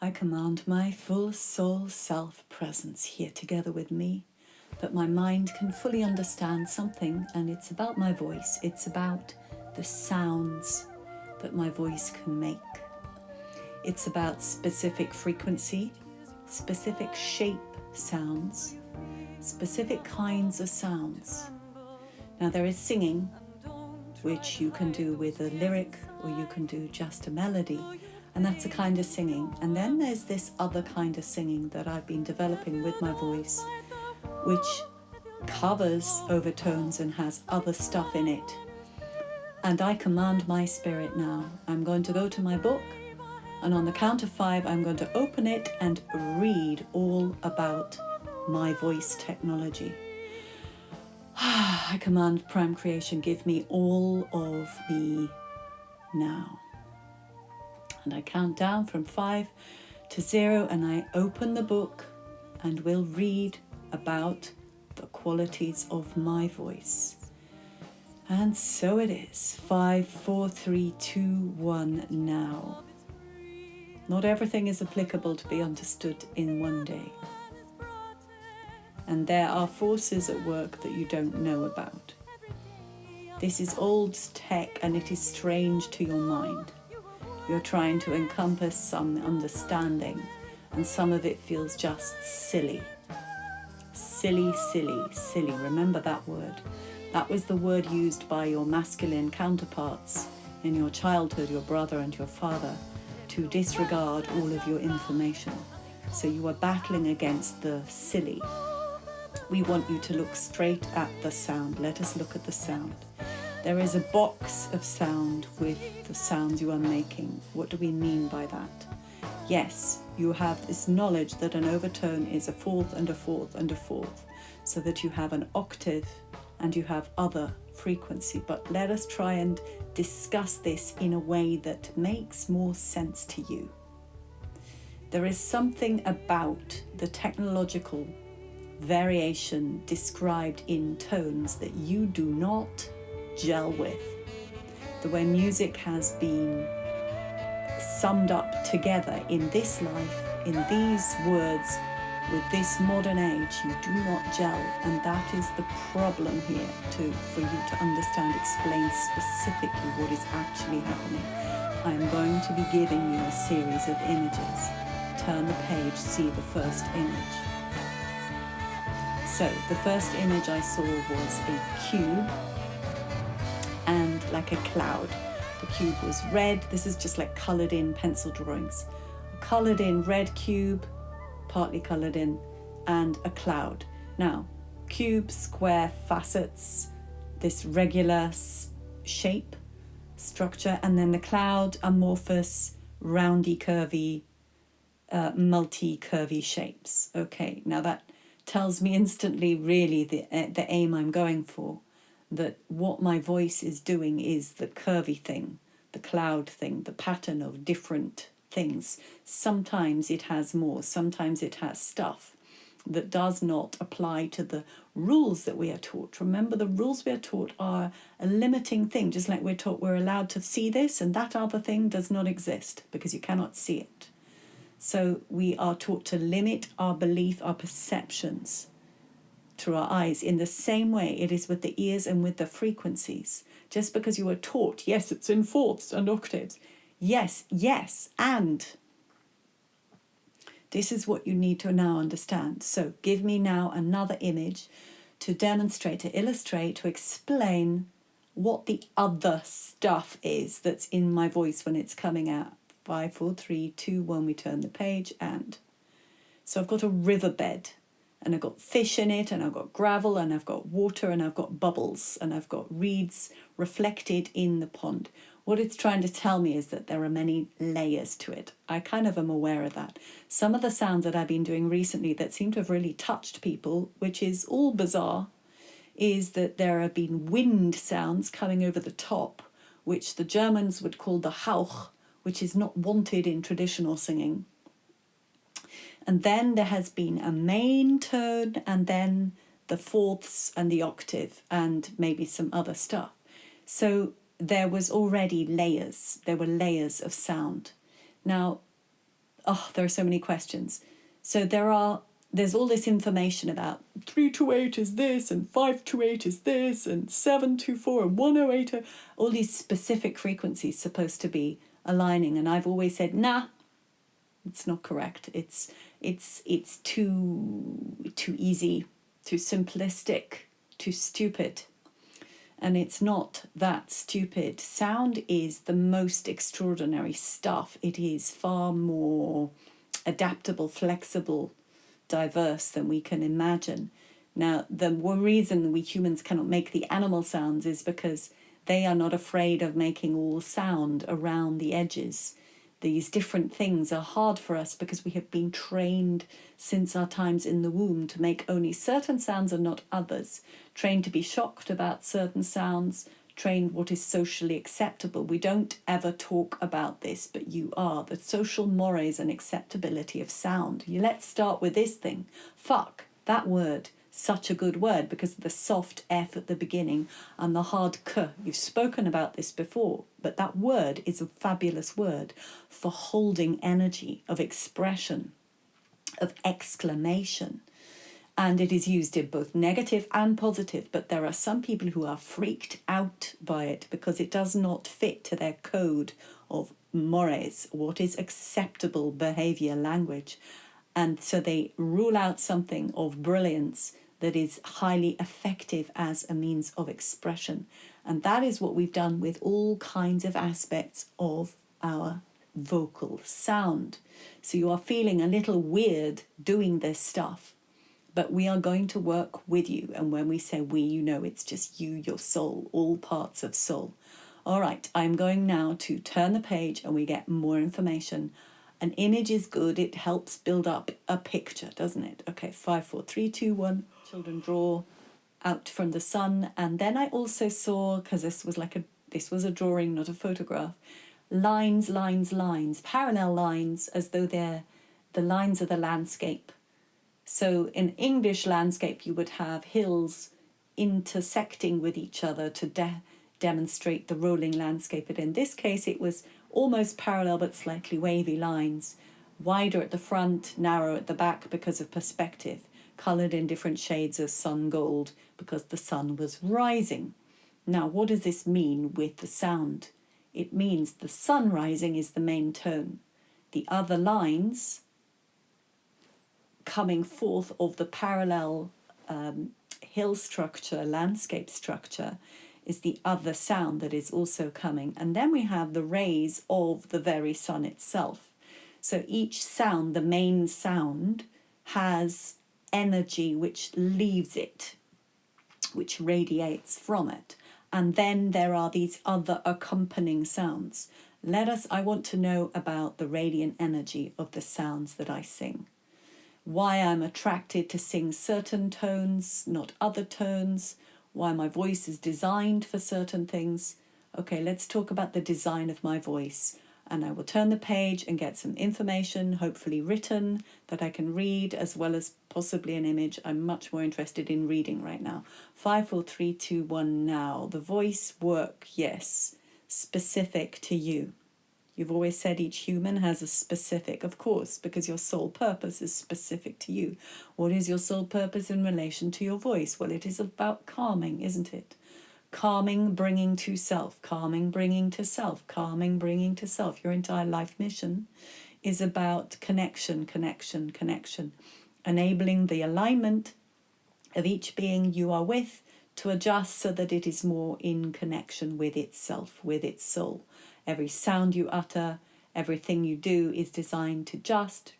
I command my full soul self-presence here together with me, that my mind can fully understand something, and it's about my voice. It's about the sounds that my voice can make. It's about specific frequency, specific shape sounds, specific kinds of sounds. Now there is singing, which you can do with a lyric or you can do just a melody, and that's a kind of singing. And then there's this other kind of singing that I've been developing with my voice, which covers overtones and has other stuff in it. And I command my spirit now. I'm going to go to my book, and on the count of 5, I'm going to open it and read all about my voice technology. I command Prime Creation, give me all of me now. And I count down from 5 to 0, and I open the book and will read about the qualities of my voice. And so it is. 5, 4, 3, 2, 1 now. Not everything is applicable to be understood in one day. And there are forces at work that you don't know about. This is old tech and it is strange to your mind. You're trying to encompass some understanding, and some of it feels just silly. Silly, silly, silly. Remember that word. That was the word used by your masculine counterparts in your childhood, your brother and your father, to disregard all of your information. So you are battling against the silly. We want you to look straight at the sound. Let us look at the sound. There is a box of sound with the sounds you are making. What do we mean by that? Yes, you have this knowledge that an overtone is a fourth and a fourth and a fourth, so that you have an octave and you have other frequency. But let us try and discuss this in a way that makes more sense to you. There is something about the technological variation described in tones that you do not gel with. The way music has been summed up together in this life, in these words, with this modern age, you do not gel, and that is the problem here for you to understand, explain specifically what is actually happening. I am going to be giving you a series of images. Turn the page, see the first image. So the first image I saw was a cube and like a cloud. The cube was red. This is just like coloured in pencil drawings. A coloured in red cube, partly coloured in, and a cloud. Now, cube, square, facets, this regular shape, structure, and then the cloud, amorphous, roundy, curvy, multi-curvy shapes. Okay, now that tells me instantly really the aim I'm going for, that what my voice is doing is the curvy thing, the cloud thing, the pattern of different things. Sometimes it has more, sometimes it has stuff that does not apply to the rules that we are taught. Remember, the rules we are taught are a limiting thing, just like we're taught we're allowed to see this and that other thing does not exist because you cannot see it. So we are taught to limit our belief, our perceptions through our eyes. In the same way it is with the ears and with the frequencies. Just because you were taught, yes, it's in fourths and octaves. Yes, and this is what you need to now understand. So give me now another image to demonstrate, to illustrate, to explain what the other stuff is that's in my voice when it's coming out. 5, 4, 3, 2, 1, we turn the page, and so I've got a riverbed, and I've got fish in it, and I've got gravel, and I've got water, and I've got bubbles, and I've got reeds reflected in the pond. What it's trying to tell me is that there are many layers to it. I kind of am aware of that. Some of the sounds that I've been doing recently that seem to have really touched people, which is all bizarre, is that there have been wind sounds coming over the top, which the Germans would call the Hauch, which is not wanted in traditional singing. And then there has been a main tone, and then the fourths and the octave, and maybe some other stuff. So there was already layers. There were layers of sound. Now, Oh, there are so many questions. So there's all this information about 328 is this and 528 is this and 724 and 108, all these specific frequencies supposed to be aligning. And I've always said, nah, it's not correct. It's too easy, too simplistic, too stupid. And it's not that stupid. Sound is the most extraordinary stuff. It is far more adaptable, flexible, diverse than we can imagine. Now, the one reason we humans cannot make the animal sounds is because they are not afraid of making all sound around the edges. These different things are hard for us because we have been trained since our times in the womb to make only certain sounds and not others, trained to be shocked about certain sounds, trained what is socially acceptable. We don't ever talk about this, but you are. The social mores and acceptability of sound. Let's start with this thing. Fuck, that word. Such a good word because of the soft F at the beginning and the hard K. You've spoken about this before, but that word is a fabulous word for holding energy of expression, of exclamation. And it is used in both negative and positive, but there are some people who are freaked out by it because it does not fit to their code of mores, what is acceptable behavior language. And so they rule out something of brilliance that is highly effective as a means of expression. And that is what we've done with all kinds of aspects of our vocal sound. So you are feeling a little weird doing this stuff, but we are going to work with you. And when we say we, you know, it's just you, your soul, all parts of soul. All right, I'm going now to turn the page and we get more information. An image is good. It helps build up a picture, doesn't it? Okay, 5, 4, 3, 2, 1. Children draw out from the sun. And then I also saw, because this was a drawing, not a photograph, lines, parallel lines, as though they're the lines of the landscape. So in English landscape, you would have hills intersecting with each other to demonstrate the rolling landscape. But in this case, it was almost parallel but slightly wavy lines, wider at the front, narrow at the back because of perspective, coloured in different shades of sun gold because the sun was rising. Now, what does this mean with the sound? It means the sun rising is the main tone. The other lines coming forth of the parallel hill structure, landscape structure, is the other sound that is also coming. And then we have the rays of the very sun itself. So each sound, the main sound, has energy which leaves it, which radiates from it. And then there are these other accompanying sounds. I want to know about the radiant energy of the sounds that I sing. Why I'm attracted to sing certain tones, not other tones, why my voice is designed for certain things. Okay, let's talk about the design of my voice. And I will turn the page and get some information, hopefully written, that I can read, as well as possibly an image. I'm much more interested in reading right now. 5, 4, 3, 2, 1 now. The voice work, yes, specific to you. You've always said each human has a specific, of course, because your sole purpose is specific to you. What is your sole purpose in relation to your voice? Well, it is about calming, isn't it? Calming, bringing to self, calming, bringing to self, calming, bringing to self. Your entire life mission is about connection, enabling the alignment of each being you are with to adjust so that it is more in connection with itself, with its soul. Every sound you utter, everything you do is designed to just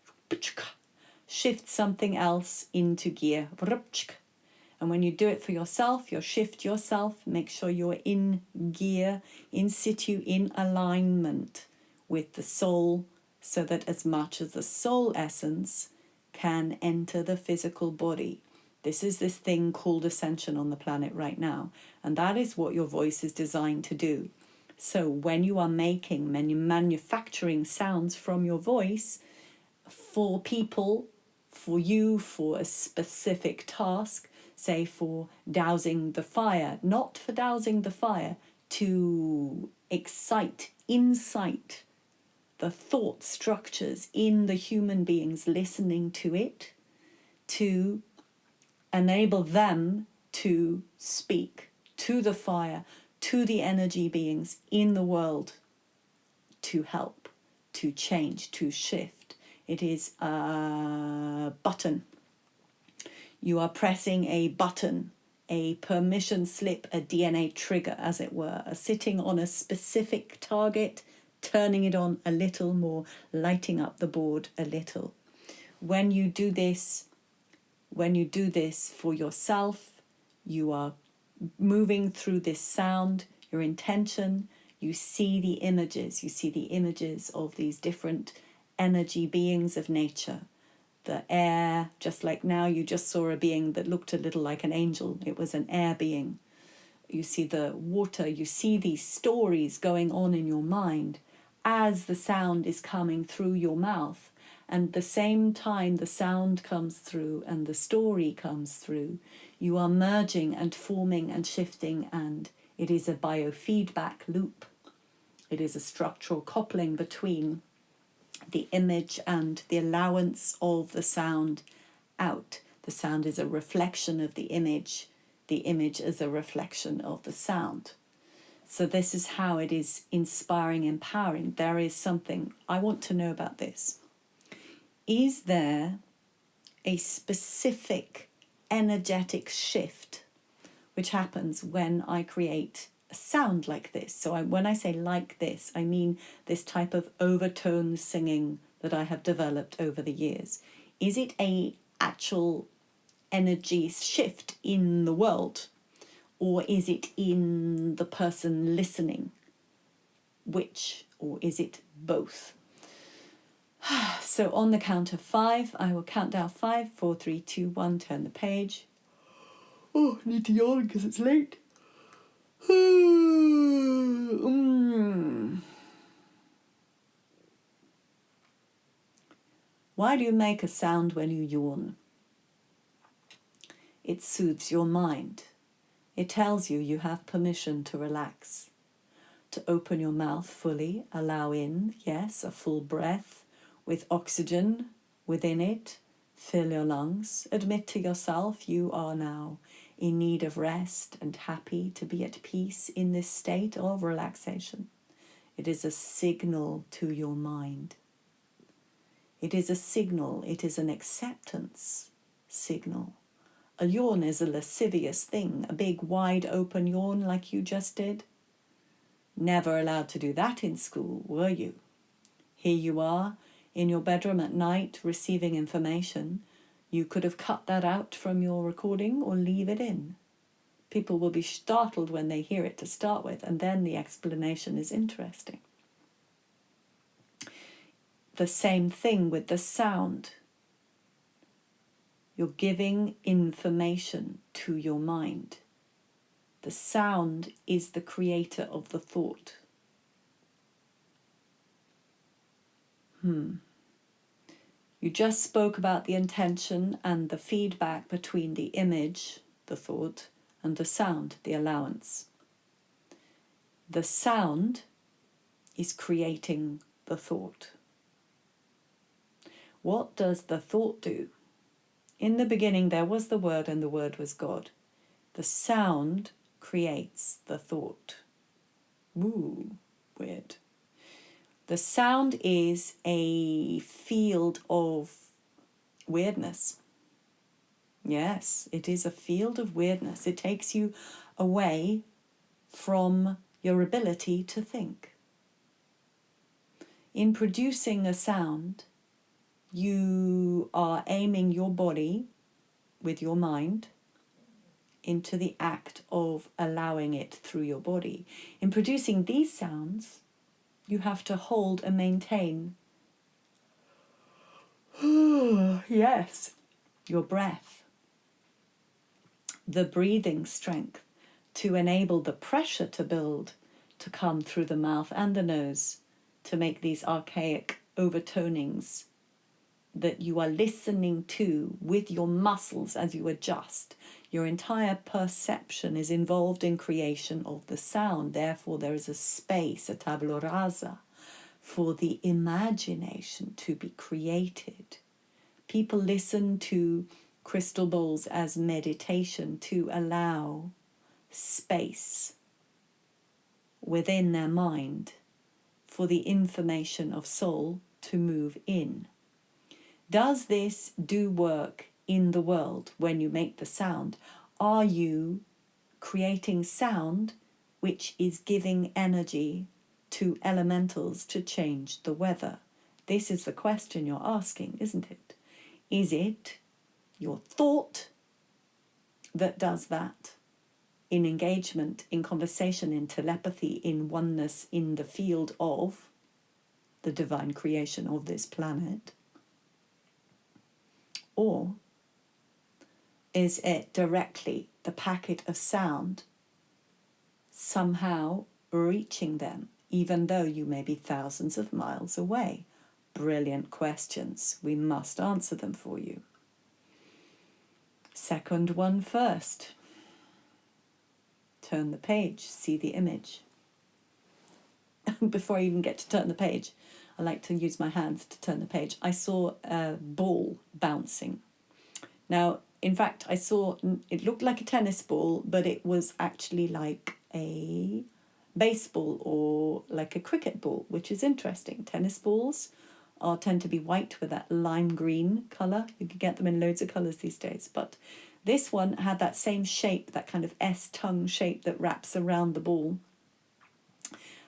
shift something else into gear. And when you do it for yourself, you shift yourself, make sure you're in gear, in situ, in alignment with the soul, so that as much as the soul essence can enter the physical body. This is this thing called ascension on the planet right now. And that is what your voice is designed to do. So when you are manufacturing sounds from your voice for people, for you, for a specific task, say for dousing the fire, not for dousing the fire, to incite the thought structures in the human beings listening to it to enable them to speak to the fire, to the energy beings in the world to help, to change, to shift. It is a button. You are pressing a button, a permission slip, a DNA trigger, as it were, sitting on a specific target, turning it on a little more, lighting up the board a little. When you do this for yourself, you are moving through this sound, your intention, you see the images of these different energy beings of nature. The air, just like now you just saw a being that looked a little like an angel. It was an air being. You see the water, you see these stories going on in your mind as the sound is coming through your mouth. And the same time the sound comes through and the story comes through, you are merging and forming and shifting, and it is a biofeedback loop. It is a structural coupling between the image and the allowance of the sound out. The sound is a reflection of the image is a reflection of the sound. So this is how it is inspiring, empowering. There is something I want to know about this. Is there a specific energetic shift which happens when I create a sound like this? So when I say like this, I mean this type of overtone singing that I have developed over the years. Is it a actual energy shift in the world, or is it in the person listening? Which, or is it both? So on the count of 5, I will count down 5, 4, 3, 2, 1, turn the page. Oh, I need to yawn because it's late. Why do you make a sound when you yawn? It soothes your mind. It tells you you have permission to relax, to open your mouth fully, allow in, yes, a full breath with oxygen within it, fill your lungs, admit to yourself you are now in need of rest and happy to be at peace in this state of relaxation. It is a signal to your mind. It is a signal, it is an acceptance signal. A yawn is a lascivious thing, a big wide open yawn like you just did. Never allowed to do that in school, were you? Here you are, in your bedroom at night, receiving information. You could have cut that out from your recording or leave it in. People will be startled when they hear it to start with, and then the explanation is interesting. The same thing with the sound. You're giving information to your mind. The sound is the creator of the thought. You just spoke about the intention and the feedback between the image, the thought, and the sound, the allowance. The sound is creating the thought. What does the thought do? In the beginning there was the Word, and the Word was God. The sound creates the thought. Ooh, weird. The sound is a field of weirdness. Yes, it is a field of weirdness. It takes you away from your ability to think. In producing a sound, you are aiming your body with your mind into the act of allowing it through your body. In producing these sounds, you have to hold and maintain, yes, your breath, the breathing strength to enable the pressure to build, to come through the mouth and the nose, to make these archaic overtonings that you are listening to with your muscles as you adjust. Your entire perception is involved in creation of the sound. Therefore, there is a space, a tabula rasa, for the imagination to be created. People listen to crystal balls as meditation to allow space within their mind for the information of soul to move in. Does this do work in the world when you make the sound? Are you creating sound which is giving energy to elementals to change the weather? This is the question you're asking, isn't it? Is it your thought that does that in engagement, in conversation, in telepathy, in oneness, in the field of the divine creation of this planet? Or is it directly the packet of sound somehow reaching them, even though you may be thousands of miles away? Brilliant questions. We must answer them for you. Second one first. Turn the page, see the image. Before I even get to turn the page, I like to use my hands to turn the page. I saw a ball bouncing. Now, in fact, I saw, it looked like a tennis ball, but it was actually like a baseball or like a cricket ball, which is interesting. Tennis balls tend to be white with that lime green colour. You can get them in loads of colours these days, but this one had that same shape, that kind of S-tongue shape that wraps around the ball,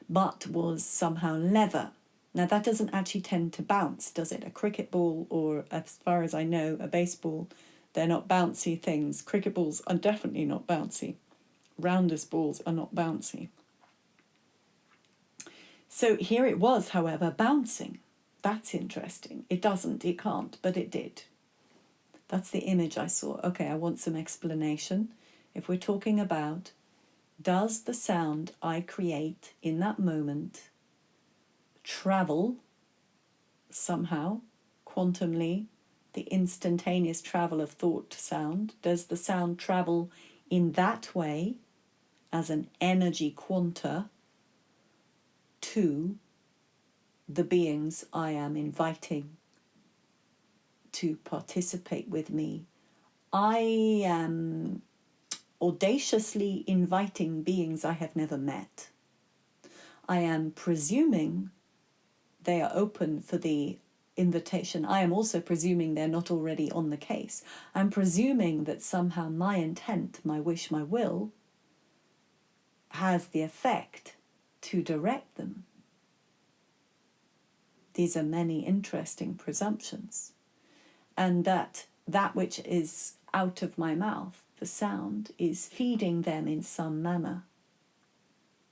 but was somehow leather. Now that doesn't actually tend to bounce, does it? A cricket ball, or as far as I know, a baseball, they're not bouncy things. Cricket balls are definitely not bouncy. Rounders balls are not bouncy. So here it was, however, bouncing. That's interesting. It can't, but it did. That's the image I saw. Okay, I want some explanation. If we're talking about, does the sound I create in that moment travel somehow, quantumly, the instantaneous travel of thought to sound? Does the sound travel in that way as an energy quanta to the beings I am inviting to participate with me? I am audaciously inviting beings I have never met. I am presuming they are open for the invitation. I am also presuming they're not already on the case. I'm presuming that somehow my intent, my wish, my will has the effect to direct them. These are many interesting presumptions. And that which is out of my mouth, the sound, is feeding them in some manner,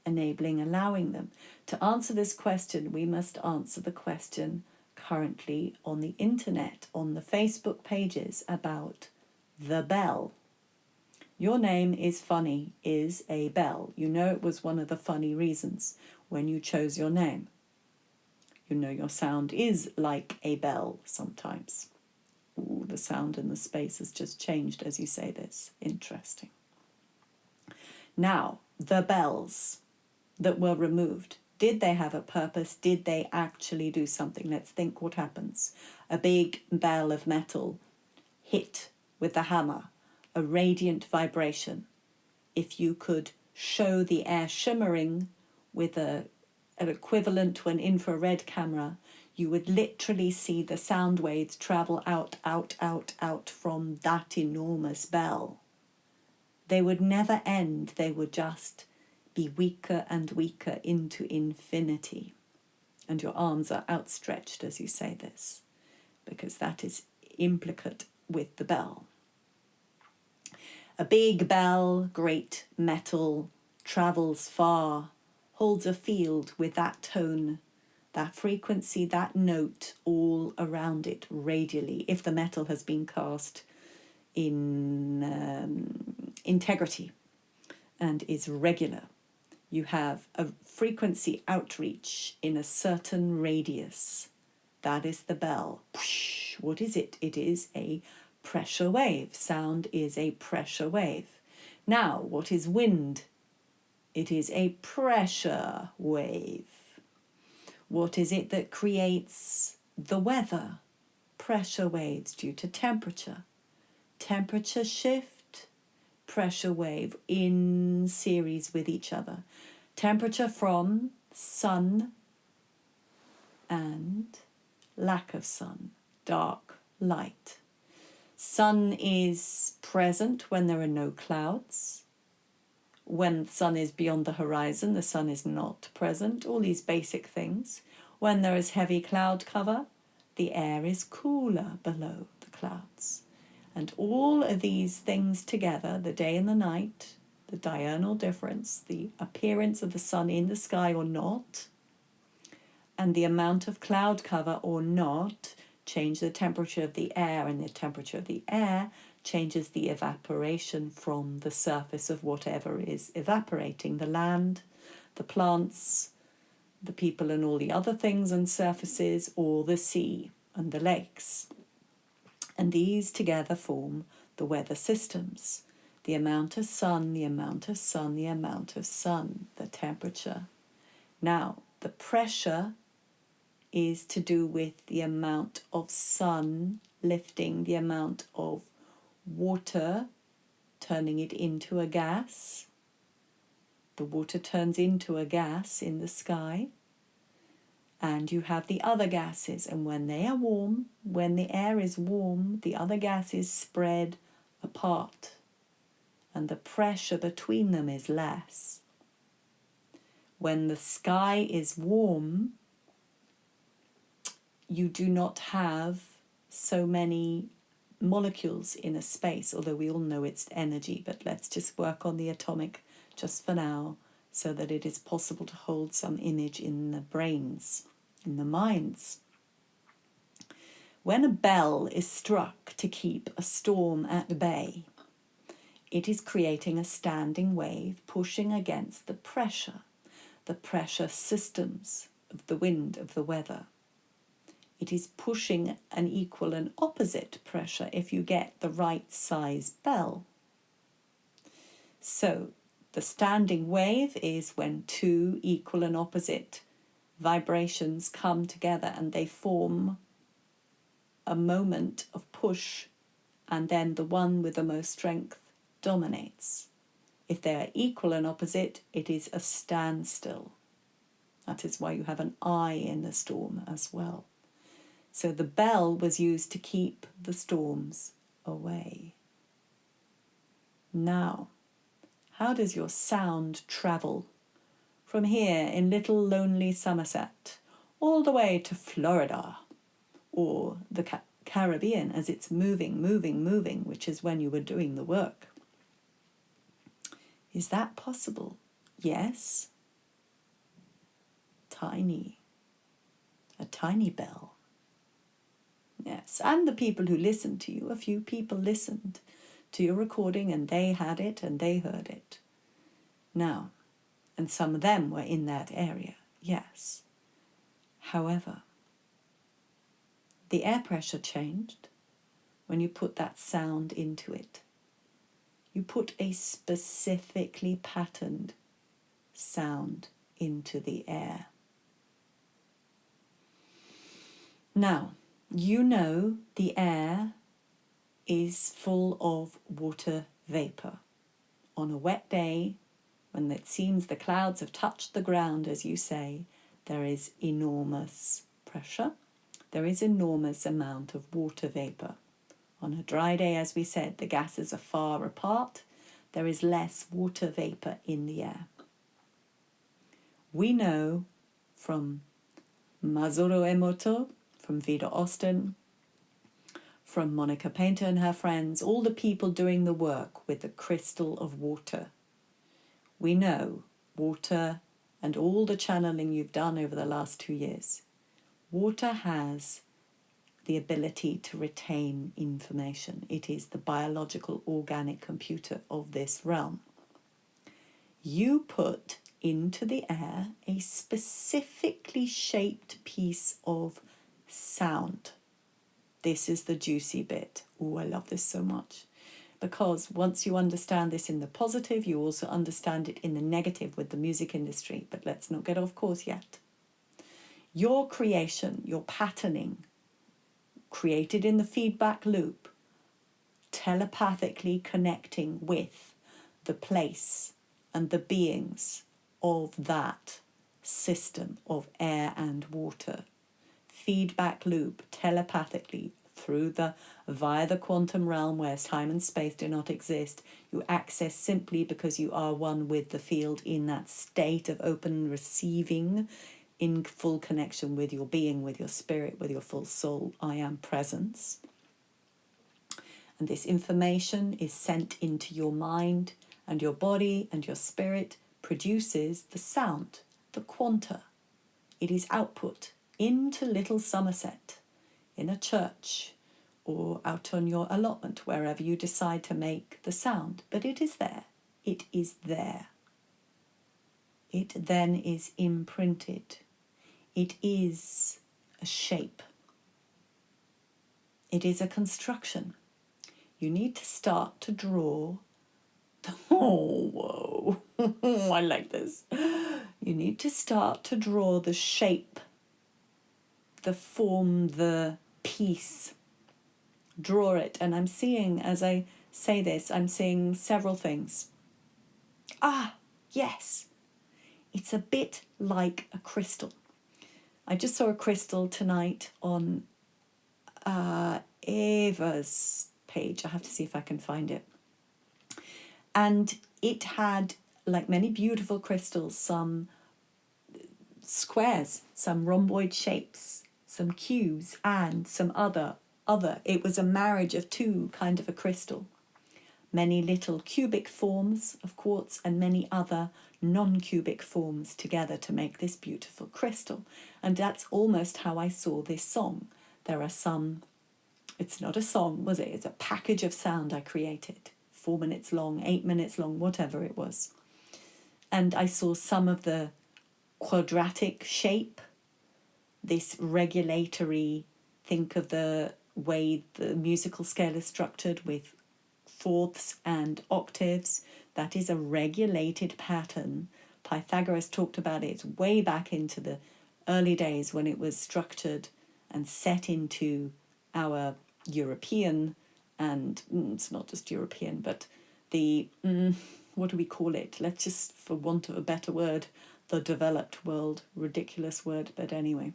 enabling, allowing them. To answer this question, we must answer the question currently on the internet, on the Facebook pages, about the bell. Your name is funny, is a bell. You know it was one of the funny reasons when you chose your name. You know your sound is like a bell sometimes. Ooh, the sound in the space has just changed as you say this. Interesting. Now, the bells that were removed, did they have a purpose? Did they actually do something? Let's think what happens. A big bell of metal hit with the hammer, a radiant vibration. If you could show the air shimmering with an equivalent to an infrared camera, you would literally see the sound waves travel out from that enormous bell. They would never end. They would just be weaker and weaker into infinity. And your arms are outstretched as you say this, because that is implicate with the bell. A big bell, great metal, travels far, holds a field with that tone, that frequency, that note all around it radially, if the metal has been cast in integrity and is regular. You have a frequency outreach in a certain radius. That is the bell. What is it? It is a pressure wave. Sound is a pressure wave. Now, what is wind? It is a pressure wave. What is it that creates the weather? Pressure waves due to temperature. Temperature shift, pressure wave in series with each other. Temperature from sun and lack of sun, dark, light. Sun is present when there are no clouds. When the sun is beyond the horizon, the sun is not present. All these basic things. When there is heavy cloud cover, the air is cooler below the clouds. And all of these things together, the day and the night, the diurnal difference, the appearance of the sun in the sky or not, and the amount of cloud cover or not, change the temperature of the air, and the temperature of the air changes the evaporation from the surface of whatever is evaporating, the land, the plants, the people and all the other things and surfaces, or the sea and the lakes. And these together form the weather systems. The amount of sun, the amount of sun, the amount of sun, the temperature. Now, the pressure is to do with the amount of sun lifting the amount of water, turning it into a gas. The water turns into a gas in the sky. And you have the other gases, and when they are warm, when the air is warm, the other gases spread apart, and the pressure between them is less. When the sky is warm, you do not have so many molecules in a space, although we all know it's energy, but let's just work on the atomic just for now, so that it is possible to hold some image in the brains, in the minds. When a bell is struck to keep a storm at bay, it is creating a standing wave pushing against the pressure systems of the wind, of the weather. It is pushing an equal and opposite pressure if you get the right size bell. So the standing wave is when two equal and opposite vibrations come together and they form a moment of push, and then the one with the most strength dominates. If they are equal and opposite, it is a standstill. That is why you have an eye in the storm as well. So the bell was used to keep the storms away. Now, how does your sound travel from here in little lonely Somerset all the way to Florida or the Caribbean as it's moving, which is when you were doing the work? Is that possible? Yes. Tiny. A tiny bell. Yes, and the people who listened to you, a few people listened to your recording and they had it and they heard it. Now, and some of them were in that area, yes. However, the air pressure changed when you put that sound into it. You put a specifically patterned sound into the air. Now, you know the air is full of water vapor. On a wet day, when it seems the clouds have touched the ground, as you say, there is enormous pressure. There is enormous amount of water vapor. On a dry day, as we said, the gases are far apart. There is less water vapor in the air. We know from Masaru Emoto, from Vida Austin, from Monica Painter and her friends, all the people doing the work with the crystal of water. We know water and all the channeling you've done over the last 2 years. Water has the ability to retain information. It is the biological organic computer of this realm. You put into the air a specifically shaped piece of sound. This is the juicy bit. Oh, I love this so much. Because once you understand this in the positive, you also understand it in the negative with the music industry. But let's not get off course yet. Your creation, your patterning, created in the feedback loop, telepathically connecting with the place and the beings of that system of air and water. Feedback loop telepathically via the quantum realm where time and space do not exist. You access simply because you are one with the field in that state of open receiving, in full connection with your being, with your spirit, with your full soul, I am presence. And this information is sent into your mind, and your body and your spirit produces the sound, the quanta. It is output into Little Somerset, in a church, or out on your allotment, wherever you decide to make the sound. But it is there. It is there. It then is imprinted. It is a shape. It is a construction. You need to start to draw. Oh, whoa. I like this. You need to start to draw the shape, the form, the piece. Draw it. And I'm seeing, as I say this, I'm seeing several things. Ah, yes. It's a bit like a crystal. I just saw a crystal tonight on Eva's page. I have to see if I can find it. And it had, like many beautiful crystals, some squares, some rhomboid shapes, some cubes, and some other. It was a marriage of two kind of a crystal. Many little cubic forms of quartz and many other non-cubic forms together to make this beautiful crystal. And that's almost how I saw this song. There are some, it's not a song, was it? It's a package of sound I created. 4 minutes long, 8 minutes long, whatever it was. And I saw some of the quadratic shape, this regulatory, think of the way the musical scale is structured with fourths and octaves. That is a regulated pattern. Pythagoras talked about it way back into the early days when it was structured and set into our European, and it's not just European, but the, what do we call it? Let's just, for want of a better word, the developed world. Ridiculous word, but anyway.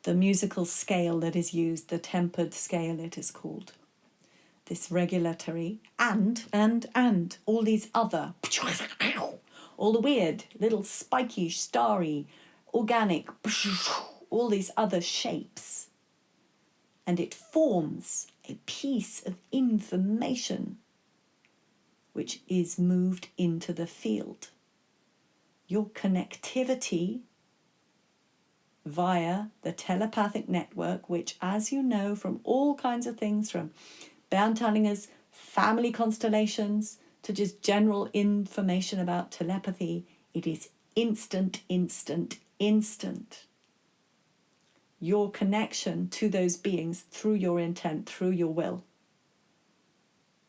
The musical scale that is used, the tempered scale it is called. This regulatory and all these other, all the weird, little spiky, starry, organic, all these other shapes. And it forms a piece of information which is moved into the field. Your connectivity via the telepathic network, which, as you know from all kinds of things, from Bernd telling us family constellations to just general information about telepathy, it is instant. Your connection to those beings through your intent, through your will,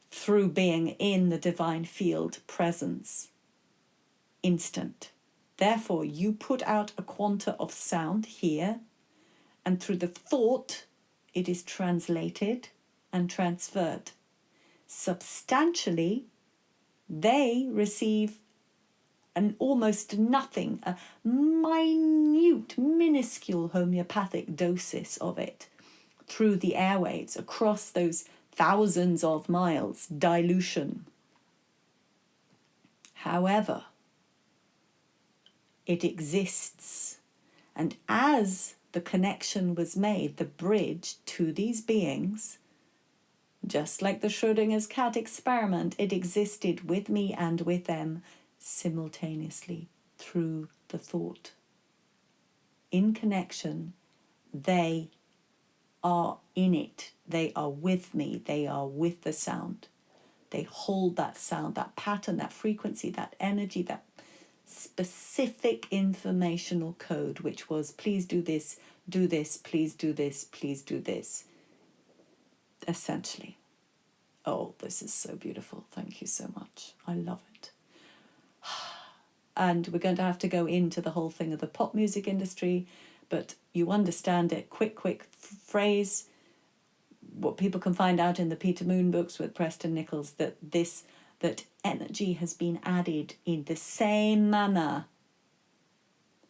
through being in the divine field presence, instant. Therefore, you put out a quanta of sound here, and through the thought, it is translated and transferred. Substantially, they receive an almost nothing, a minute, minuscule homeopathic dosis of it through the airwaves across those thousands of miles, dilution. However, it exists. And as the connection was made, the bridge to these beings, just like the Schrödinger's cat experiment, it existed with me and with them simultaneously through the thought. In connection, they are in it. They are with me. They are with the sound. They hold that sound, that pattern, that frequency, that energy, that specific informational code, which was please do this, please do this, please do this. Essentially. Oh, this is so beautiful. Thank you so much. I love it. and we're going to have to go into the whole thing of the pop music industry, but you understand it. Quick phrase, what people can find out in the Peter Moon books with Preston Nichols, that energy has been added in the same manner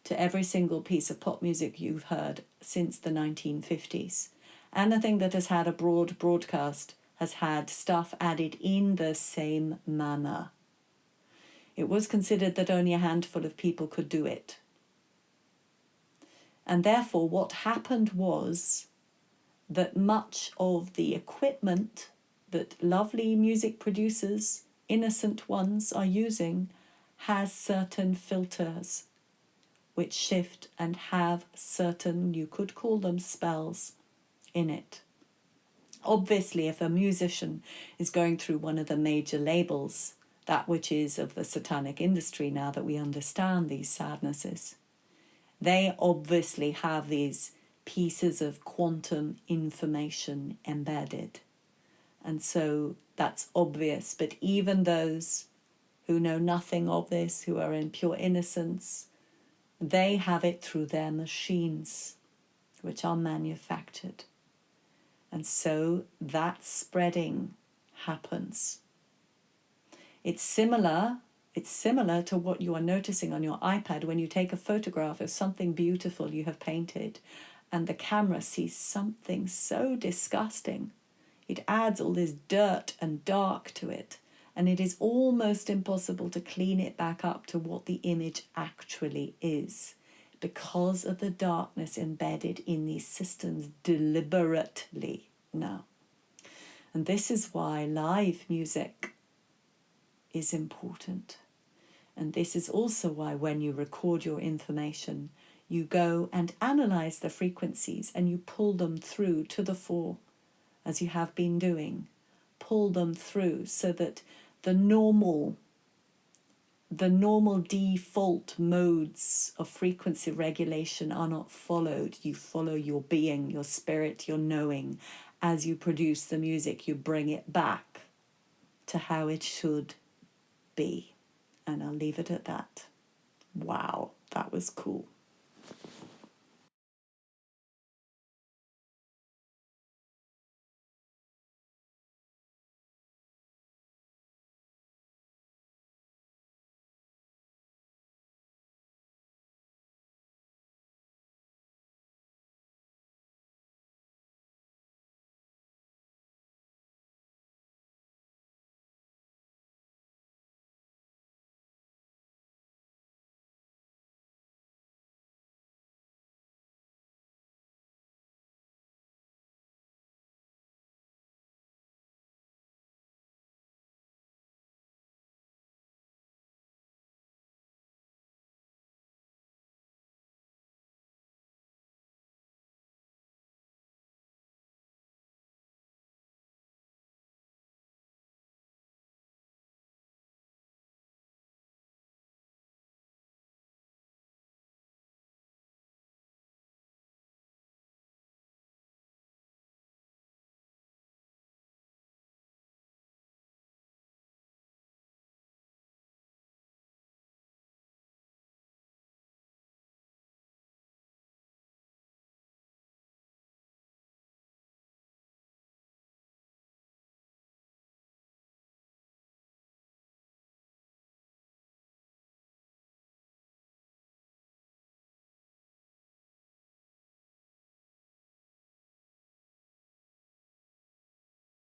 to every single piece of pop music you've heard since the 1950s. Anything that has had a broad broadcast has had stuff added in the same manner. It was considered that only a handful of people could do it. And therefore, what happened was that much of the equipment that lovely music producers, innocent ones, are using has certain filters which shift and have certain, you could call them spells, in it. Obviously, if a musician is going through one of the major labels, that which is of the satanic industry, now that we understand these sadnesses, they obviously have these pieces of quantum information embedded. And so that's obvious. But even those who know nothing of this, who are in pure innocence, they have it through their machines, which are manufactured. And so that spreading happens. It's similar to what you are noticing on your iPad when you take a photograph of something beautiful you have painted and the camera sees something so disgusting. It adds all this dirt and dark to it, and it is almost impossible to clean it back up to what the image actually is because of the darkness embedded in these systems deliberately now. And this is why live music is important. And this is also why when you record your information, you go and analyze the frequencies and you pull them through to the fore, as you have been doing. Pull them through so that the normal default modes of frequency regulation are not followed. You follow your being, your spirit, your knowing. As you produce the music, you bring it back to how it should be. And I'll leave it at that. Wow, that was cool.